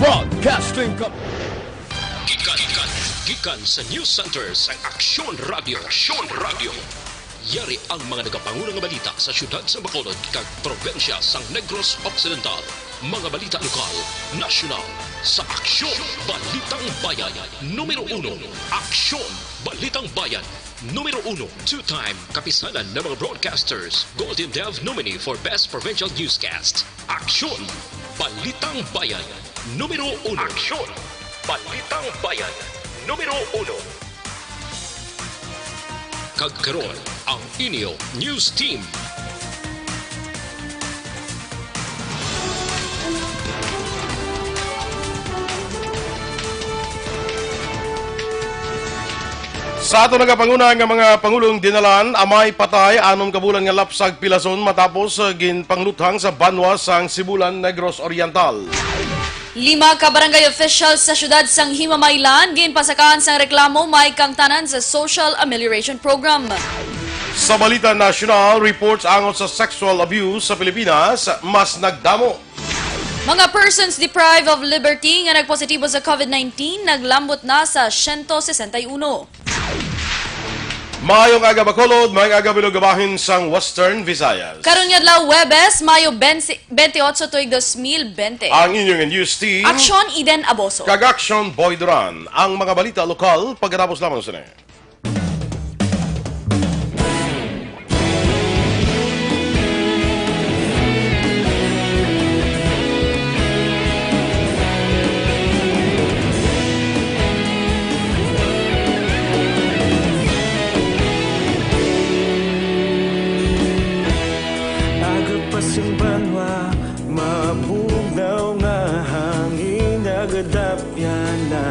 Broadcasting Gikan sa News Center sa Aksyon Radio. Yari ang mga nagapangunang balita sa syudad sa Bacolod kag probensya sa Negros Occidental. Mga balita lokal, nasyonal, sa Aksyon Balitang Bayan. Numero 1, Aksyon Balitang Bayan. Numero 1, two-time kapisanan ng mga broadcasters. Golden Dev nominee for Best Provincial Newscast. Aksyon Balitang Bayan. Numero 1. Aksyon Balitang Bayan. Numero 1. Kagkaroon ang inyo News Team. Sa ato nagapanguna nga mga pangulong dinalan, amay patay anom kabulan nga lapsag pilason matapos ginpangluthang sa banwa sang Sibulan, Negros Oriental. 5 ka barangay officials sa syudad sang Himamaylan ginpasakaan sang reklamo may kangtanan sa Social Amelioration Program. Sa balita nasyonal, reports angon sa sexual abuse sa Pilipinas mas nagdamo. Mga persons deprived of liberty nga nagpositibo sa COVID-19 naglambot na sa 161. Mayong aga Bacolod, mayong aga bilugabahin sang Western Visayas. Karon nga adlaw Huwebes, Mayo 28 tuig 2020. Ang inyong news team, Aksyon Eden Aboso. kag Aksyon Boy Duran. Ang mga balita lokal pagkatapos lamang sa Pasang banwa, mabugnaw nga hangin nagadapyan na.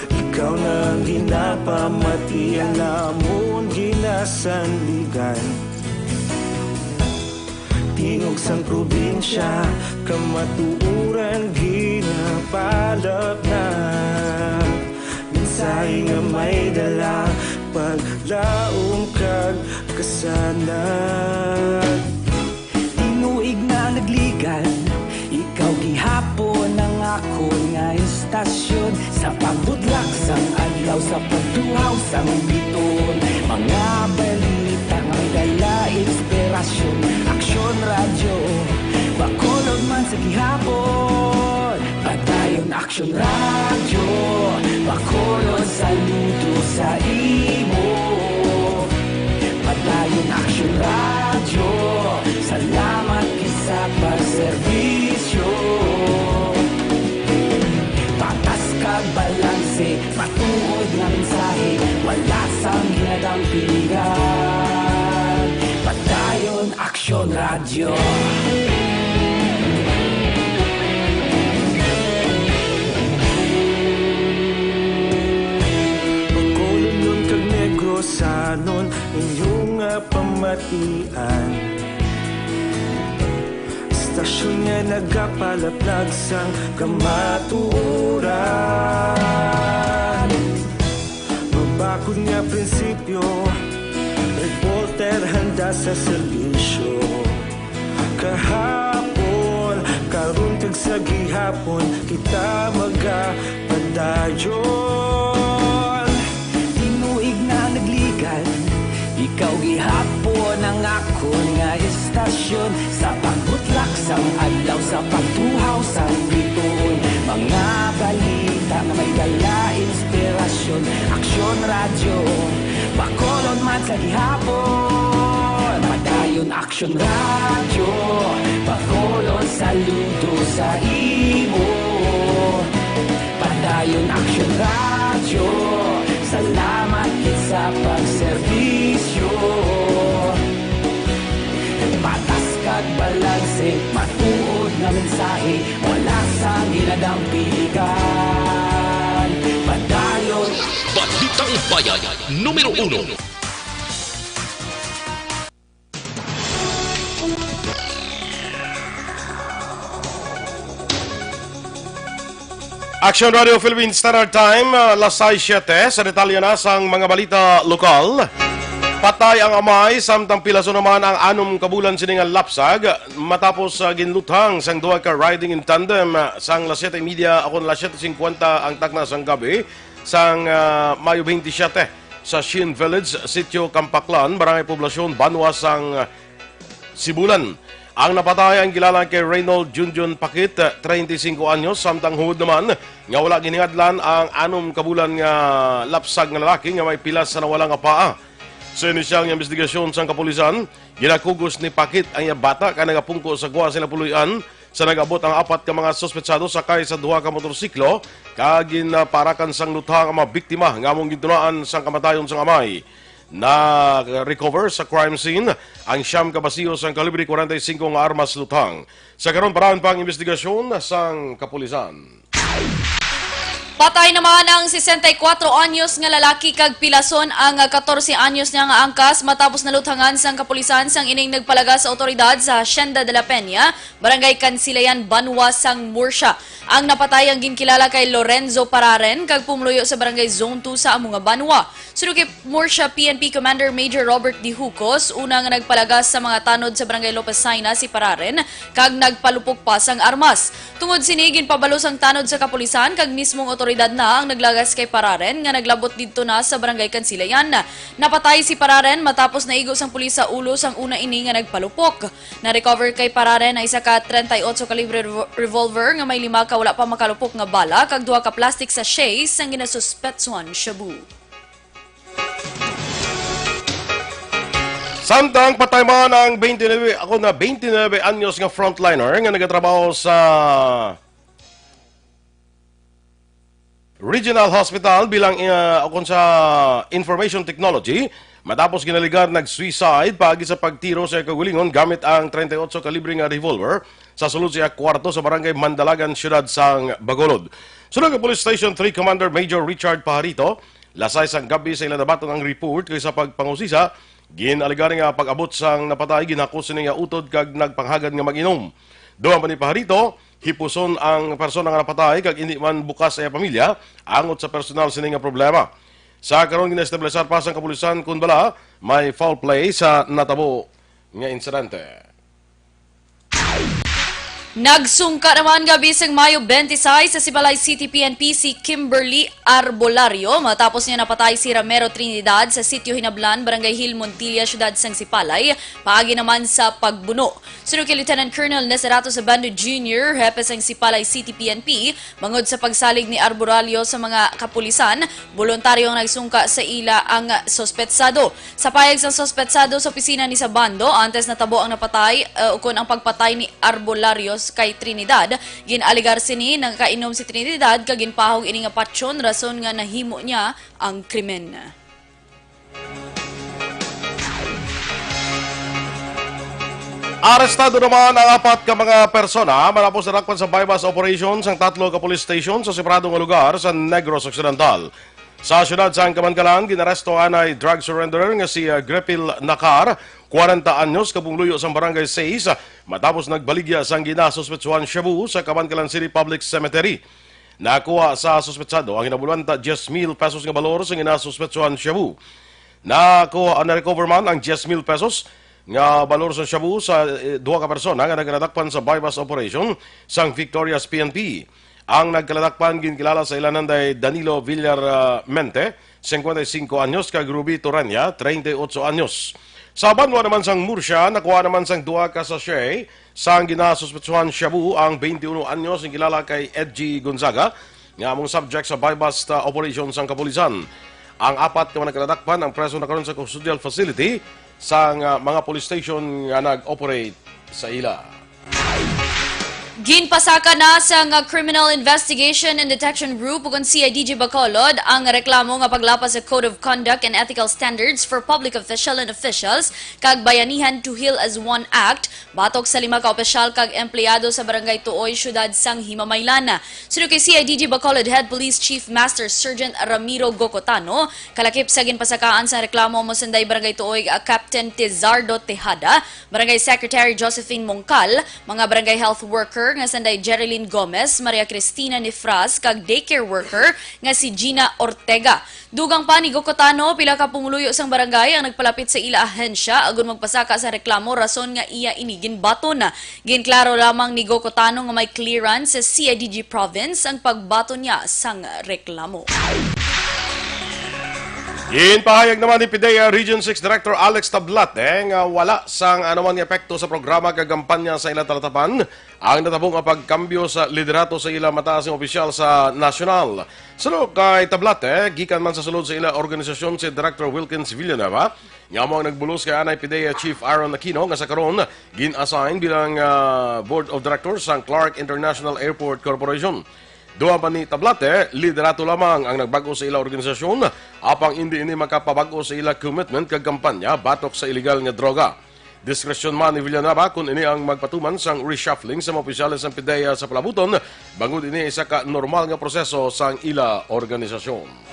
Ikaw nang ginapamatian namon ginasanligan. Tingog sang probinsya, kamatuuran ginapalap na. Minsay nga may dala, paglaom kag kasanag. Tinuig na nagligan, ikaw gihapon ang ako nga istasyon. Sa pagbudlak sang adlaw, sa pagtuhaw sang biton. Mga balita may dala inspirasyon. Aksyon radyo, Bacolod man sa gihapon. Padayon Aksyon radyo, Bacolod saludo sa imo. Padayon Aksyon radyo, salamat sa pagserbisyo. Patas kag balanse, matuod nga mensahe, wala sang ginadampingan. Padayon Aksyon radyo. Bacolod nun kag Negros anon inyong pamatian. Stasyon nga nagapalaplag sang kamatuuran. Mabakod nga prinsipyo, reporter handa sa serbisyo. Kahapon, karon kag sa gihapon, kita magapadayon. Tinuig na nagligan, ikaw gihapon ang ako nga istasyon. Sa pagbutlak sang adlaw, sa pagtuhaw sang biton. Mga balita na may dala inspirasyon. Aksyon radyo, Bacolod man sa gihapon. Padayon Aksyon radyo, Bacolod saludo sa imo. Padayon Aksyon radyo, salamat sa pagserbisyo. Patas kag balanse, matuod na mensahe, wala sang ginadampiligan. Padayon Balitang Bayan. Numero 1. Aksyon Radio Philippines Standard Time, alas 6:07 sa detalye na sang mga balita lokal. Patay ang amay, samtang pilaso naman ang 6 kabulan siningal lapsag matapos ginluthang sang duha ka riding in tandem sang las 7:30 akon las 7:50 ang takna sang gabi sang Mayo 27 sa Shin Village, Sitio Kampaklan, Barangay Poblasyon, Banwa sang Sibulan. Ang napatay ang kilala kay Reynold Junjun Pakit, 35 anyos, samtang hungod naman nga wala giningadlan ang 6 kabulan nga lapsag nga lalaki nga may pilas sa nawalang paa. Sa inisyal nga investigasyon sa kapulisan, ginakugos ni Pakit ang bata ka nagapungko sa guwa sila puluyan sa nagabot ang 4 ka mga suspetsado sakay sa 2 ka motorsiklo kag ginaparakan sang luthang ang mga biktima nga among gintunaan sang kamatayon sang amay. Na recover sa crime scene ang 9 ka basiyo sang kalibre 45 nga armas luthang. Sa karon parahan pa ang investigasyon sang kapulisan. Patay naman ang 64 anyos nga lalaki kag pilason ang 14 anyos niya nga angkas matapos naluthangan sang kapulisan sang ining nagpalaga sa otoridad sa Hacienda de la Peña, Barangay Kansilayan, Banwa sang Murcia. Ang napatay ang ginkilala kay Lorenzo Pararen kag pumluyo sa Barangay Zone 2 sa Amunga, Banwa. Sunod kay Murcia PNP Commander Major Robert D. Hucos, una nga nagpalagas sa mga tanod sa Barangay Lopesina si Pararen kag nagpalupok pa sang armas. Tungod sini ginpabalo sang tanod sa kapulisan kag mismong otoridad na ang naglagas kay Pararen nga naglabot didto na sa Barangay Kansilayan. Napatay si Pararen matapos naigo sang pulis sa ulo sang una ini nga nagpalupok. Na-recover kay Pararen ay isa ka 38 kalibre revolver nga may 5 ka wala pa makalupok nga bala kag 2 ka plastic sachets sang ginasuspetsuhan shabu. Samtang patay man ang 29 anyos nga frontliner nga nagatrabaho sa Regional Hospital bilang akon sa Information Technology matapos ginaligar nag-suicide pagi sa pagtiro sa kagulingon gamit ang 38 kalibre nga revolver sa sulod sa kwarto sa Barangay Mandalagan, Siyudad sang Bacolod. Sunod ang Police Station 3 Commander Major Richard Pajarito, lasay sang gabi sa iladabaton ang report kaysa pagpangusisa, ginaligar nga pag-abot sang napatay ginakos niya utod kag nagpanghagad nga mag-inom. Duha pa ni Pajarito, hipuson ang persona nga napatay kag hindi man bukas sa pamilya angot sa personal sini nga problema. Sa karon ginestablishar pa sang kapulisan kun bala may foul play sa natabo nga insidente. Nagsungka naman gabi sang Mayo 26 sa Sibalay City PNP si Kimberly Arbolario matapos niya napatay si Numero Trinidad sa Sitio Hinablan, Barangay Hill, Montilla, Siyudad sang Sipalay, paagi naman sa pagbuno. Sunod kay Lieutenant Colonel Neserato Sabando Jr., hepe sang Sipalay City PNP, mangod sa pagsalig ni Arbolario sa mga kapulisan, voluntaryong nagsungka sa ila ang sospetsado. Sa payag sang sospetsado sa opisina ni Sabando, antes natabo ang napatay ukon ang pagpatay ni Arbolario kay Trinidad, ginaligar sini nagkainom si Trinidad kag ginpahog ini nga patsyon rason nga nahimo niya ang krimen. Arestado naman ang 4 ka mga persona matapos narakpan sa bypass operations ang 3 ka police station sa separadong lugar sa Negros Occidental. Sa siyudad sa Kamankalan, ginaresto anay drug surrenderer nga si Grepil Nakar, 40 anyos, kapungluyo sa Barangay 6, matapos nagbaligya sang ginasuspetsuhan shabu sa Kamankalan City Public Cemetery. Nakuha sa suspetsado ang hinabulanta 10,000 pesos nga balor sa ginasuspetsuhan shabu. Na-recover man ang 10,000 pesos nga balor sa shabu sa 2 ka persona nga nagkadakpan sa bypass operation sang Victoria's PNP. Ang nagkalatakpan ginkilala sa ilanan day Danilo Villarmente, 55 anyos, kag Ruby Torania, 38 anyos. Sa Banwa naman sang Murcia, nakuha naman sang 2 ka sachet sang ginasuspetsuhan shabu ang 21 anyos ang kilala kay Edgy Gonzaga nga among subject sa bypass operation sang kapulisan. Ang 4 ka nagkalatakpan ang preso na karon sa custodial facility sang mga police station nga nag-operate sa ila. Ginpasaka na sa Criminal Investigation and Detection Group ug CIDG Bacolod ang reklamo nga paglapas sa Code of Conduct and Ethical Standards for Public Official and Officials kag Bayanihan to Heal as One Act batok sa 5 ka opisyal kag empleyado sa Barangay Tuoy, Siyudad sang Himamaylan. Sunod kay CIDG Bacolod Head Police Chief Master Sergeant Ramiro Gocotano, kalakip sa ginpasakaan sa reklamo mo sanday Barangay Tuoy Captain Tizardo Tejada, Barangay Secretary Josephine Mongcal, mga barangay health worker worker nga sanday Jerilyn Gomez, Maria Cristina Nifras, kag daycare worker nga si Gina Ortega. Dugang pa ni Gokotano, pila ka pumuluyo sang barangay ang nagpalapit sa ila ahensya agon magpasaka sa reklamo rason nga iya inigin baton na. Ginklaro lamang ni Gokotano nga may clearance sa CIDG province ang pagbato niya sang reklamo. Ginpahayag naman ni PIDEA Region 6 Director Alex Tablate nga wala sang anumang epekto sa programa kagampanya sa ila talatapan ang natabong nga pagkambyo sa liderato sa ila mataas nga opisyal sa nasyonal. Sunod kay Tablate, gikan man sa sulod sa ila organisasyon si Director Wilkins Villanueva, nga mo ang nagbulos kay anay PIDEA Chief Aaron Aquino nga sa karon gin-assign bilang Board of Directors sa Clark International Airport Corporation. Duha pa ni Tablate, liderato lamang ang nagbago sa ila organisasyon apang hindi ini makapabago sa ila commitment kag kampanya batok sa illegal nga droga. Diskresyon man ni Villanueva kung ini ang magpatuman sang reshuffling sa mga opisyales ng PIDEA sa palabuton bangod ini isa ka normal nga proseso sang ila organisasyon.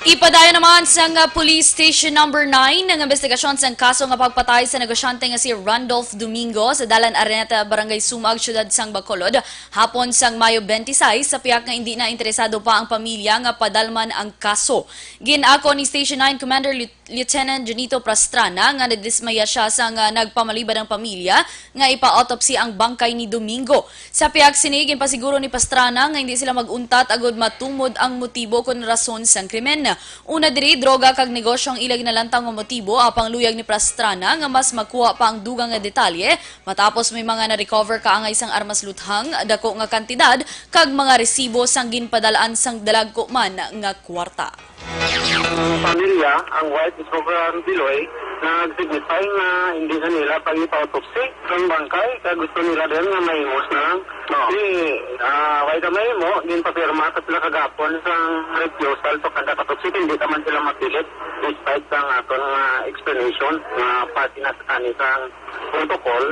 Ipadayon naman sa Police Station Number 9 ng investigasyon sa kaso nga pagpatay sa negosyante nga si Randolph Domingo sa Dalan Arenata, Barangay Sumag, Syudad sang Bacolod, hapon sang Mayo 26 sa piyak nga hindi na interesado pa ang pamilya nga padalman ang kaso. Ginako ni Station 9 Commander Lieutenant Junito Pastrana nga nadismaya siya sa nagpamalibad ng pamilya nga ipa-autopsy ang bangkay ni Domingo. Sa piyak sini, ginpasiguro ni Pastrana nga hindi sila maguntat agod matumod ang motibo kun rason sang krimen. Una diri, droga kag negosyo ang ilag nalantang nga motibo apang luyag ni Pastrana nga mas makuha pa ang dugang nga detalye matapos may mga na-recover kaangay sang armas luthang, dako nga kantidad kag mga resibo sang ginpadalaan sang dalagko man nga kwarta. Ang pamilya, ang wife is sobrang Biloy, nag-signify na hindi na nila pag-ipa-autopsy ng bangkay, kaya gusto nila din na mahimos na lang. Kasi, why ka mahimo, din papirma at sila kagapon sa refusal to kada-autopsy, hindi naman sila mapilit despite ang atong explanation na pati na sa kanisang protocol.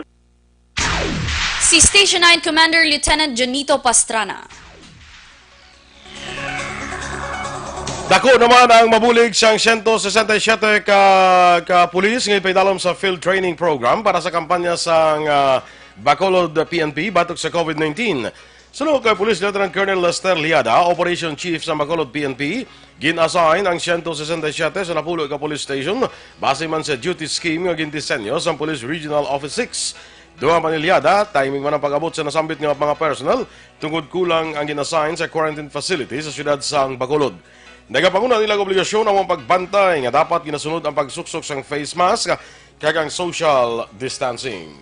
Si Station 9 Commander Lieutenant Junito Pastrana. Dako naman ang mabulig siyang 167 ka pulis ngayon paidalom sa field training program para sa kampanya sa Bacolod PNP batok sa COVID-19. Sunod kay Police Lieutenant Colonel Lester Liada, Operation Chief sa Bacolod PNP, gin-assign ang 167 sa napulo ka police station base man sa duty scheme nga gindisenyo sa Police Regional Office 6. Duha pa ni Liada, timing man ang pag-abot sa nasambit nga mga personnel tungod kulang ang gin-assign sa quarantine facility sa siyudad sang Bacolod. Nagapanguna nilang obligasyon ang pagbantay nga dapat ginasunod ang pagsuksok sang face mask kag ang social distancing.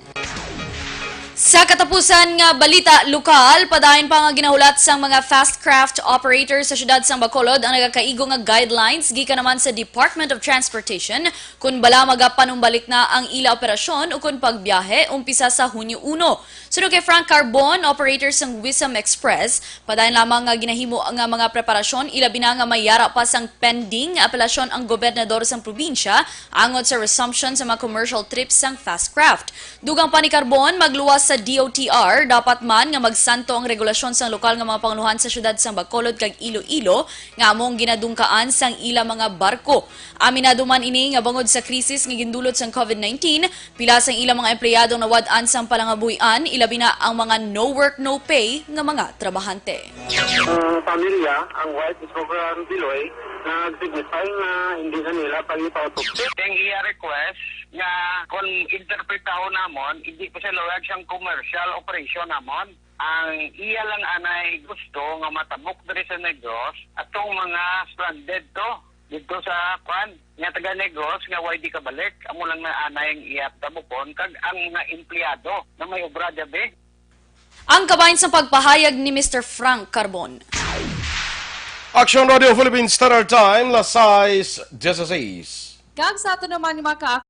Sa katapusan nga balita lokal, padayon pa nga ginahulat sang mga fast craft operators sa siyudad sang Bacolod ang nagakaigo nga guidelines gikan naman sa Department of Transportation kung bala magapanumbalik na ang ila operasyon o kung pagbiyahe umpisa sa Hunyo 1. Sunod kay Frank Carbon, operator sang Wisam Express, padayon lamang nga ginahimo nga mga preparasyon ilabi na nga mayara pa sang pending apelasyon ang gobernador sang probinsya angod sa resumption sa mga commercial trips sang fast craft. Dugang pa ni Carbon, magluwas sa DOTR, dapat man nga magsanto ang regulasyon sang lokal nga mga panguluhan sa syudad sang Bacolod kag Iloilo nga among ginadungkaan sang ila mga barko. Aminado man ini nga bangod sa krisis nga gindulot sang COVID-19, pila sang ila mga empleyado nawad-an sang palangabuhian, ilabi na ang mga no work no pay nga mga trabahante. Ang pamilya, ang wife is sobrang Biloy, nag-signify na hindi na nila pag-ipa-autopsy. Ang iya request nga kung interpretaho namon, hindi pa siya lawag siyang commercial operation namon. Ang iya lang anay gusto nga matabok diri sa Negros atong mga stranded to dito sa kwan nga taga Negros nga why di ka balik amo lang na anay ang iya tabukon kag ang mga empleyado na may obra jabe. Ang kabahin sa pagpahayag ni Mr. Frank Carbon. Aksyon Radio Philippines Standard Time, las 6:16. Kag sa ato naman ni mga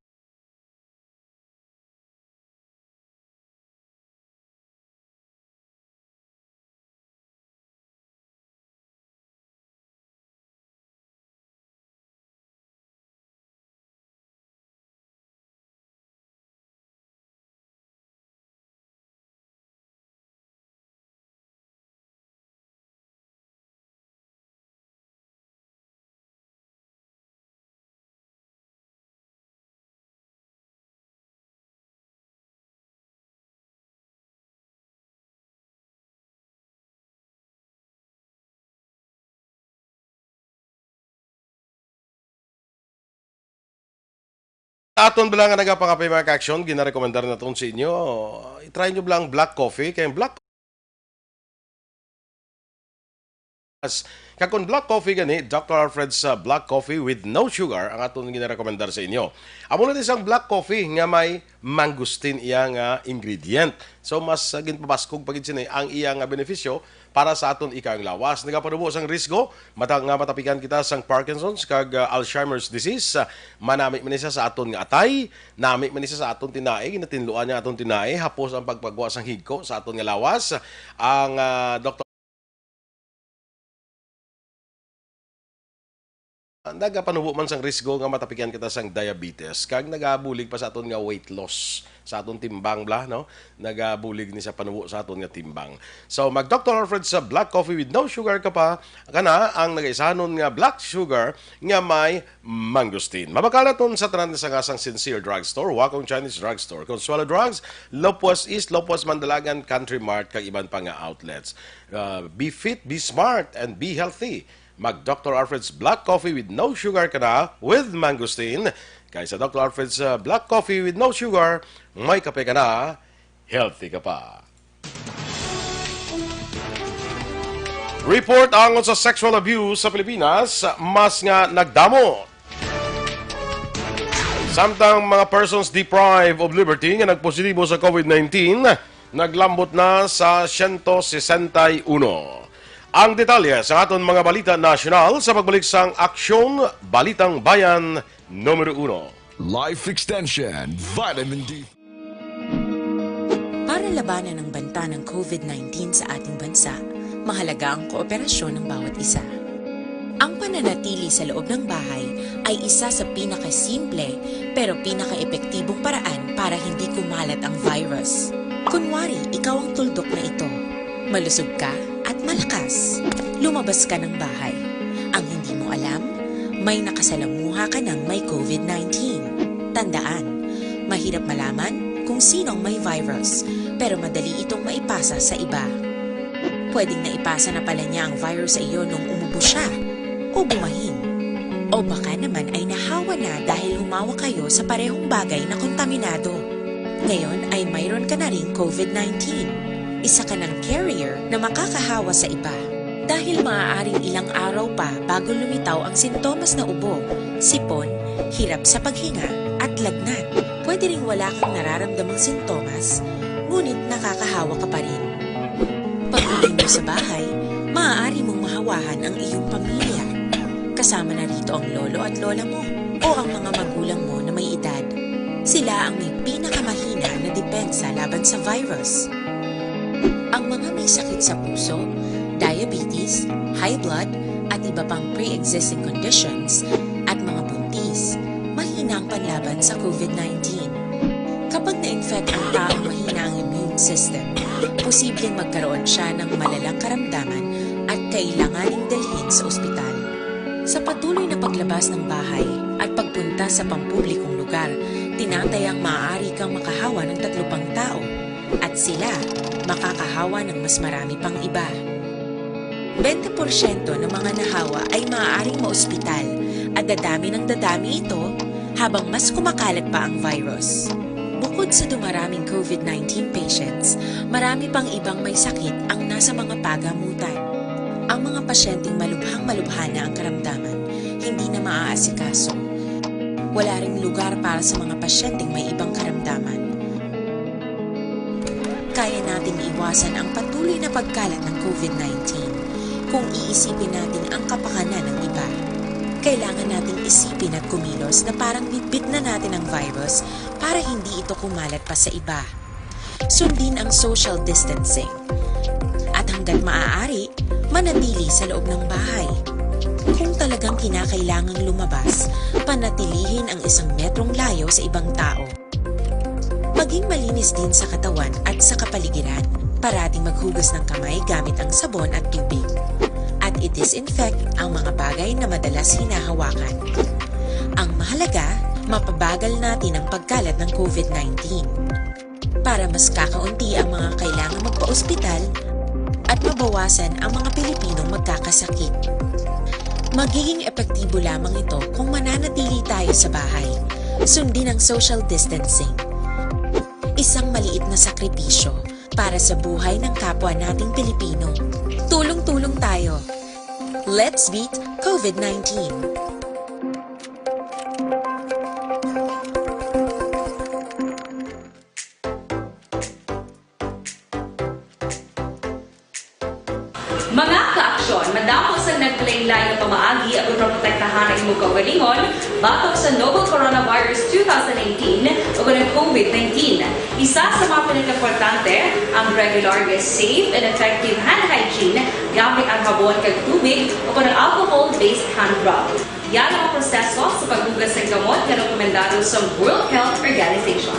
aton bilang nga nagapangapay mga ka-aksyon, ginarekomendar na sa inyo, i-try nyo bilang black coffee, kaya black kakon black coffee gani, Dr. Alfred's black coffee with no sugar ang aton ginarekomendar sa inyo. Amo na isang black coffee nga may mangustin iya nga ingredient. So mas ginpabaskog pagid sini ang iya nga benepisyo para sa aton ikang lawas. Nagapanubo sang risgo nga matapikan kita sang Parkinson's kag Alzheimer's disease. Manami man isa sa aton nga atay, nami man isa sa aton tinae, ginatinluan niya aton tinae hapos ang pagpagwa sang higko sa aton nga lawas. Ang Dr. nagapanubo man sang risgo nga matapikan kita sang diabetes kag nagabulig pa sa aton nga weight loss sa aton timbang no, nagabulig ni sa panubo sa aton nga timbang. So mag Dr. Alfred sa black coffee with no sugar ka pa kana ang nagaisanon nga black sugar nga may mangustin. Mabakalaton sa tanan sa ngasang Sincere Drugstore, Wakong Chinese Drugstore, Consuelo Drugs, Lopez East, Lopez Mandalagan, Country Mart kag iban pa nga outlets. Be fit, be smart and be healthy. Mag Dr. Alfred's Black Coffee with no sugar ka na with mangosteen. Kaysa Dr. Alfred's Black Coffee with no sugar, may kape ka na, healthy ka pa. Report angon sa sexual abuse sa Pilipinas, mas nga nagdamo. Samtang mga persons deprived of liberty nga nagpositibo sa COVID-19, naglambot na sa 161. Ang detalye sa aton mga balita nasyonal sa pagbalik sang Aksyon, Balitang Bayan, Numero 1. Life Extension, Vitamin D. Para labanan ang banta ng COVID-19 sa ating bansa, mahalaga ang kooperasyon ng bawat isa. Ang pananatili sa loob ng bahay ay isa sa pinakasimple pero pinaka-epektibong paraan para hindi kumalat ang virus. Kunwari, ikaw ang tuldok na ito. Malusog ka at malakas. Lumabas ka ng bahay. Ang hindi mo alam, may nakasalamuha ka ng may COVID-19. Tandaan, mahirap malaman kung sinong may virus, pero madali itong maipasa sa iba. Pwedeng naipasa na pala niya ang virus sa iyo nung umubo siya o bumahin. O baka naman ay nahawa na dahil humawa kayo sa parehong bagay na kontaminado. Ngayon ay mayroon ka na rin COVID-19. Isa ka ng carrier na makakahawa sa iba. Dahil maaaring ilang araw pa bago lumitaw ang sintomas na ubo, sipon, hirap sa paghinga at lagnat. Pwede ring wala kang nararamdamang sintomas, ngunit nakakahawa ka pa rin. Pag-uwi mo sa bahay, maaari mong mahawahan ang iyong pamilya. Kasama na rito ang lolo at lola mo o ang mga magulang mo na may edad. Sila ang may pinakamahina na depensa laban sa virus. Ang mga may sakit sa puso, diabetes, high blood, at iba pang pre-existing conditions, at mga buntis, mahina ang panlaban sa COVID-19. Kapag na-infect ang taong mahina ang immune system, posibleng magkaroon siya ng malalang karamdaman at kailanganing dalhin sa ospital. Sa patuloy na paglabas ng bahay at pagpunta sa pampublikong lugar, tinatayang maaari kang makahawa ng 3 pang tao at sila makakahawa ng mas marami pang iba. 20% ng mga nahawa ay maaaring maospital at dadami ng dadami ito habang mas kumakalat pa ang virus. Bukod sa dumaraming COVID-19 patients, marami pang ibang may sakit ang nasa mga pagamutan. Ang mga pasyenteng malubhang-malubha na ang karamdaman, hindi na maaasikaso. Wala ring lugar para sa mga pasyenteng may ibang karamdaman. Kaya nating iwasan ang patuloy na pagkalat ng COVID-19 kung iisipin natin ang kapakanan ng iba. Kailangan nating isipin at kumilos na parang bitbit na natin ang virus para hindi ito kumalat pa sa iba. Sundin ang social distancing. At hanggat maaari, manatili sa loob ng bahay. Kung talagang kinakailangang lumabas, panatilihin ang 1 metrong layo sa ibang tao. Maging malinis din sa katawan at sa kapaligiran. Parating maghugas ng kamay gamit ang sabon at tubig. At i-disinfect ang mga bagay na madalas hinahawakan. Ang mahalaga, mapabagal natin ang pagkalat ng COVID-19. Para mas kakaunti ang mga kailangang magpa-ospital at mabawasan ang mga Pilipinong magkakasakit. Magiging epektibo lamang ito kung mananatili tayo sa bahay. Sundin ang social distancing. Isang maliit na sakripisyo para sa buhay ng kapwa nating Pilipino. Tulong-tulong tayo. Let's beat COVID-19. Mga kaaksyon, madamos ang nagpalaylay na pamaagi at protektahan ang imong kaugalingon batok sa novel coronavirus 2018 o ng COVID-19. Isa sa mga pinaka-importante ang regular, safe, and effective hand hygiene gamit ang habon kag tubig o ng alcohol-based hand rub. Yan ang proseso sa paghugas ng gamot na rekomendado sa World Health Organization.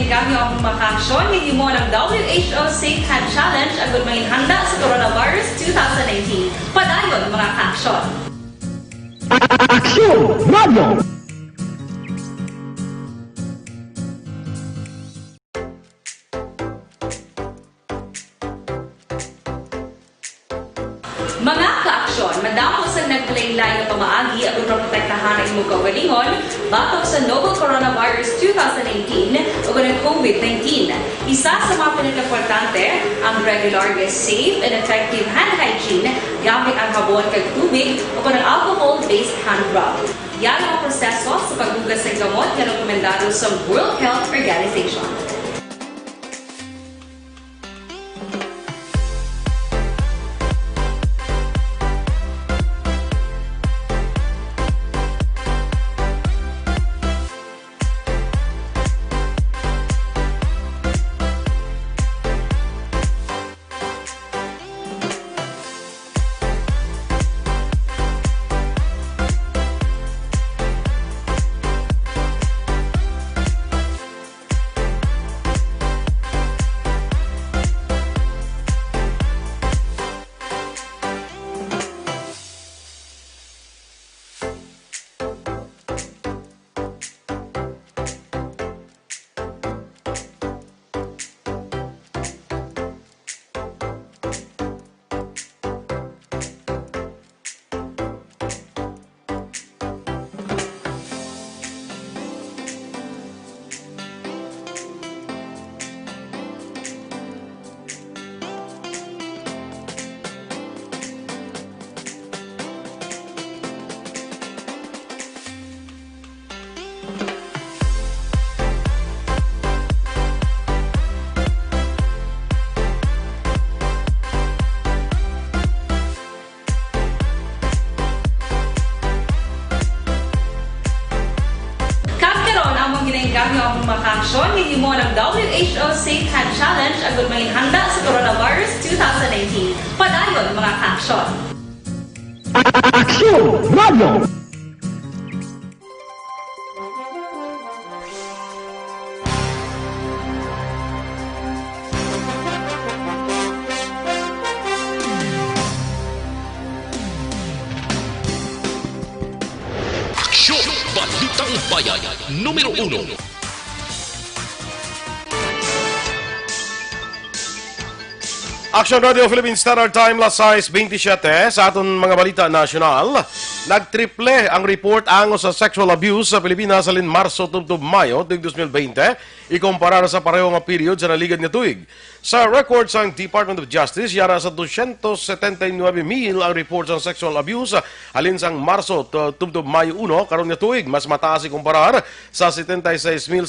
Gamit ang makaksyon ng imo ng WHO Safe Hand Challenge agad may handa sa coronavirus 2019. Padayon mga kaaksyon. Aksyon Radio! Mga kaaksyon, madamos ang nagpalaylay na pamaagi at protektahan ang imong kaugalingon batok sa novel coronavirus 2018 o ng COVID-19. Isa sa mga pinaka-importante ang regular, safe, and effective hand hygiene gamit ang habon kag tubig o ng alcohol-based hand rub. Yan ang proseso sa paghugas ng gamot na rekomendado sa World Health Organization. Gamit ang makaksyon ng imo ng WHO Safe Hand Challenge agad may handa sa coronavirus 2019. Padayon mga kaaksyon. Aksyon Radio! Aksyon! Balitang Bayan, Numero 1. Aksyon Radio Philippines Standard Time last size 27 sa aton mga balita nasyonal. Nagtriple ang report ango sa sexual abuse sa Pilipinas sa Marso tubtob Mayo 2020 ikumpara sa pareho nga period sa naligad nga tuig. Sa record sang Department of Justice, yara sa 279,000 ang report sa sexual abuse halin sang Marso tubtob Mayo 1 karon nga tuig. Mas mataas ikumparar sa 76,651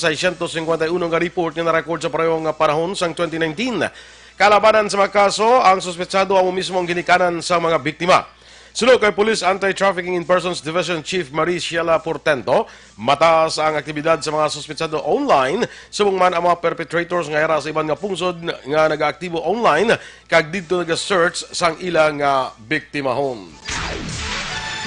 nga report nga na-record sa pareho nga panahon sang 2019. Kalabanan sa mga kaso, ang suspetsado ang mismo ang ginikanan sa mga biktima. Sunod kay Police Anti-Trafficking in Persons Division Chief Mariciela Portento, mataas ang aktibidad sa mga suspetsado online, subong man ang mga perpetrators nga era sa iban nga pungsod nga nag-aktibo online, kag dito nag-search sang ilang biktimahon.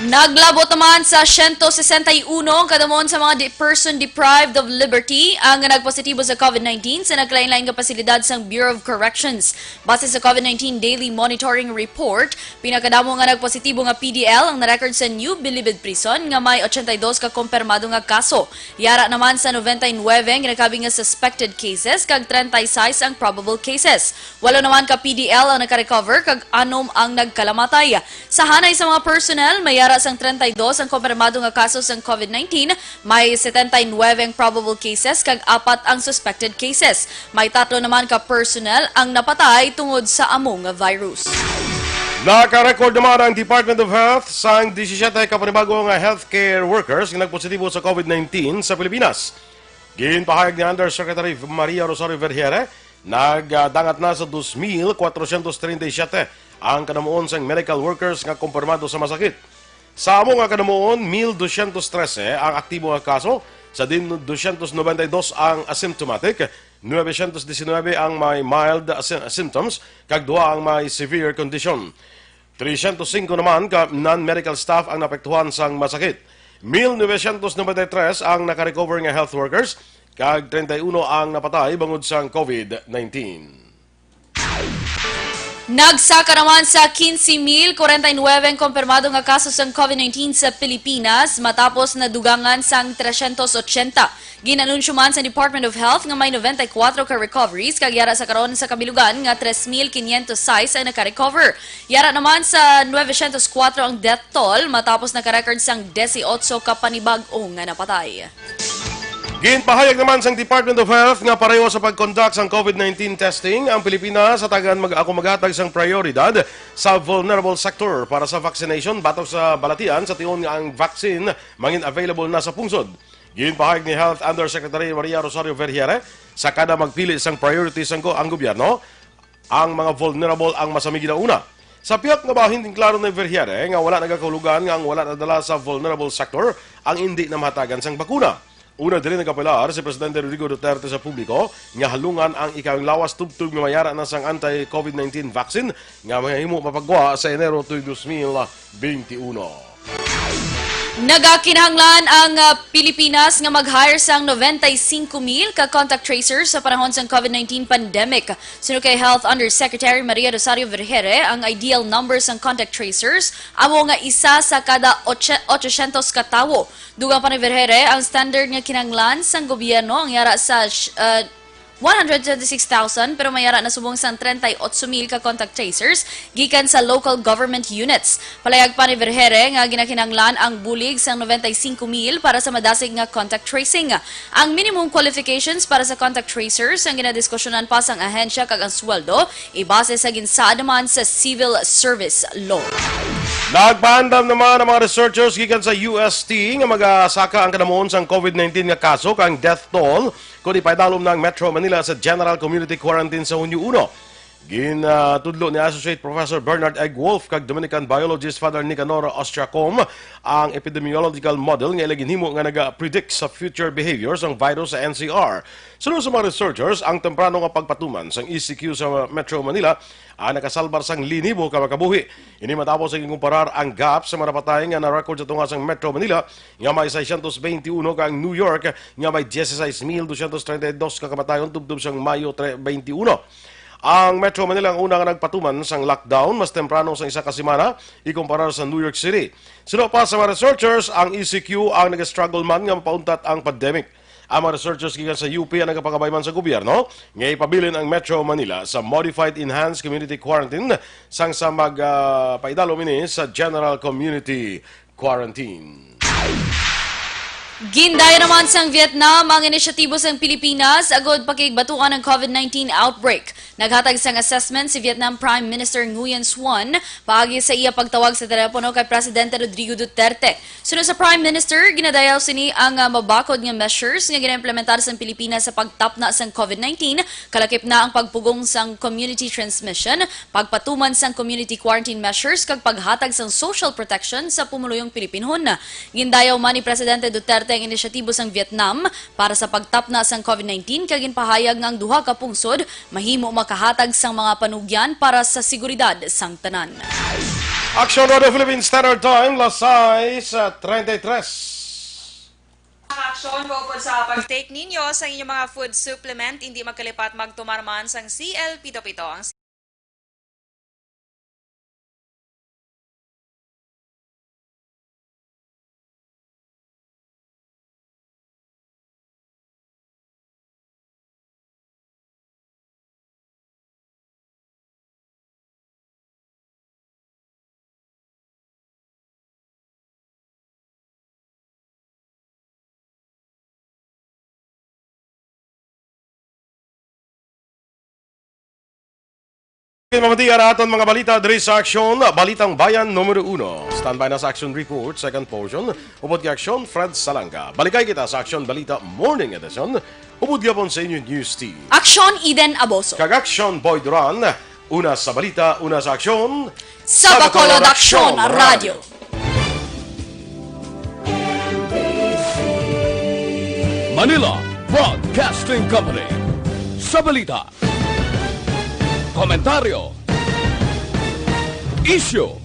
Naglabot naman sa 161 kadamon sa mga person deprived of liberty ang nagpositibo sa COVID-19 sa naglain-lain nga pasilidad sang Bureau of Corrections. Base sa COVID-19 Daily Monitoring Report, pinakadamo nga nagpositibo nga PDL ang na-record sa New Bilibid Prison nga may 82 ka kumpirmado nga kaso. Yara naman sa 99 ginakabi nga suspected cases kag 36 ang probable cases. Walo naman ka PDL ang nakarecover kag 6 ang nagkalamatay. Sa hanay sa mga personnel, may sang 32 ang kumpirmado nga kaso sa COVID-19, may 79 ang probable cases kag 4 ang suspected cases. May 3 naman ka personnel ang napatay tungod sa among virus. Naka-record naman ang Department of Health sang 17 ka panibago nga healthcare workers nga nagpositibo sa COVID-19 sa Pilipinas. Ginpahayag ni Undersecretary Maria Rosario Vergere, nagdangat na sa 2,437 ang kanamuon sang medical workers nga kumpirmado sa masakit. Sa amo nga kanamuon, 1,213 ang aktibo nga kaso, sa din 292 ang asymptomatic, 919 ang may mild symptoms, kag 2 ang may severe condition. 305 naman ka non-medical staff ang napektuhan sang masakit. 1,993 ang nakarecover nga health workers, kag 31 ang napatay bangod sang COVID-19. Nagsaka naman sa 15,049 kumpirmado nga kaso ng COVID-19 sa Pilipinas matapos na dugangan sang 380. Ginanunsyo man sa Department of Health nga may 94 ka recoveries kag yara sa karon sa kabilugan nga 3,506 ang naka-recover. Yara naman sa 904 ang death toll matapos naka-record sang 18 ka panibag-o nga napatay. Ginpahayag naman sang Department of Health nga pareho sa pag-conduct sang COVID-19 testing, ang Pilipinas sa tagan maghatag sang prioridad sa vulnerable sector para sa vaccination batok sa balatian sa tion nga ang vaccine mangin available na sa pungsod. Ginpahayag ni Health Undersecretary Maria Rosario Vergere, sa kada magpili sang priorities ang gobyerno, ang mga vulnerable ang masami ginauna. Sa piyat nga bahin din klaro ni Vergere nga wala nagakahulugan nga ang wala nadala sa vulnerable sector ang hindi na mahatagan sang bakuna. Una din nagkapilar si Presidente Rodrigo Duterte sa publiko nga halungan ang ikawing lawas tubtub nga mayara na sang anti-COVID-19 vaccine nga mahimo mapagwa sa Enero 2021. Nagakinahanglan ang Pilipinas nga mag-hire sang 95,000 ka contact tracers sa panahon sang COVID-19 pandemic. Sunod kay Health Undersecretary Maria Rosario Vergere, ang ideal numbers sang contact tracers amo nga isa sa kada 800 ka tawo. Dugang pa ni Vergere, ang standard nga kinahanglan sang gobyerno ang yara sa 126,000 pero mayara na subong sang 38,000 ka contact tracers gikan sa local government units. Palayag pa ni Vergere nga ginakinahanglan ang bulig sang 95,000 para sa madasig nga contact tracing. Ang minimum qualifications para sa contact tracers ang ginadiskusyonan pa sang ahensya kag ang sweldo ibase sa ginsaad naman sa civil service law. Nagpaandam naman ang mga researchers gikan sa UST nga magasaka ang kanamuon sang COVID-19 nga kaso kang death toll kung ipaidalom ng Metro Manila sa General Community Quarantine sa Hunyo 1. Ginatudlo ni Associate Professor Bernard Egg Wolf kag Dominican biologist Father Nicanor Ostracom ang epidemiological model nga ilaginhimo nga naga-predict sa future behaviors ang virus sa NCR. Sunod sa mga researchers, ang temprano nga pagpatuman sang ECQ sa Metro Manila ang nakasalbar sang 1,000 ka makabuhi. Ini matapos ang kumparar ang gap sa marapatay nga na-record sa tunga sang Metro Manila nga may 621 kang New York nga may 16,232 ka kamatayon tubtob sang Mayo 21. Ang Metro Manila ang unang nagpatuman sang lockdown mas temprano sa isa ka semana ikumparar sa New York City. Sino pa sa mga researchers, ang ECQ ang nag-struggle man nga mapauntat ang pandemic. Ang mga researchers gikan sa UP ang nagapakabayman sa gobyerno nga ipabilin ang Metro Manila sa Modified Enhanced Community Quarantine sang sa paidalo mini sa General Community Quarantine. Gindayo naman sang Vietnam ang inisyatibo sang Pilipinas agod pakigbatuan ng COVID-19 outbreak. Naghatag sang assessment si Vietnam Prime Minister Nguyen Xuan paagi sa iya pagtawag sa telepono kay Presidente Rodrigo Duterte. Sunod sa Prime Minister, ginadayaw sini ang mabakod nga measures nga ginaimplementar sang Pilipinas sa pagtapna sang COVID-19, kalakip na ang pagpugong sang community transmission, pagpatuman sang community quarantine measures kag paghatag sang social protection sa pumuluyong Pilipinhon. Gindayaw man ni Presidente Duterte ang inisyatibo sang Vietnam para sa pagtapna sang COVID-19 kag ginpahayag nga ang duha ka pungsod mahimo makahatag sang mga panugyan para sa seguridad sang tanan. Aksyon Radio Philippine Standard Time, Lasay sa 33. Aksyon, bukod sa pag-take ninyo sa inyong mga food supplement, hindi magkalipat magtumarman sang CL-Pito-Pito. Ang Mamatigan na aton mga balita diri sa Aksyon, Balitang Bayan Numero 1. Standby na sa Aksyon Report, second portion. Upod kay Aksyon, Fred Salanga. Balikay kita sa Aksyon Balita Morning Edition. Upod yapon sa inyong news team. Aksyon Eden Aboso. Kag Aksyon Boy Duran, una sa balita, una sa Aksyon. Sa Bacolod Aksyon Radio. Manila Broadcasting Company. Sa balita, komentaryo, isyu,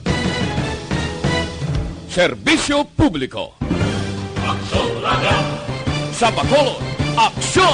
serbisyo publiko. Sa Bacolod, Aksyon!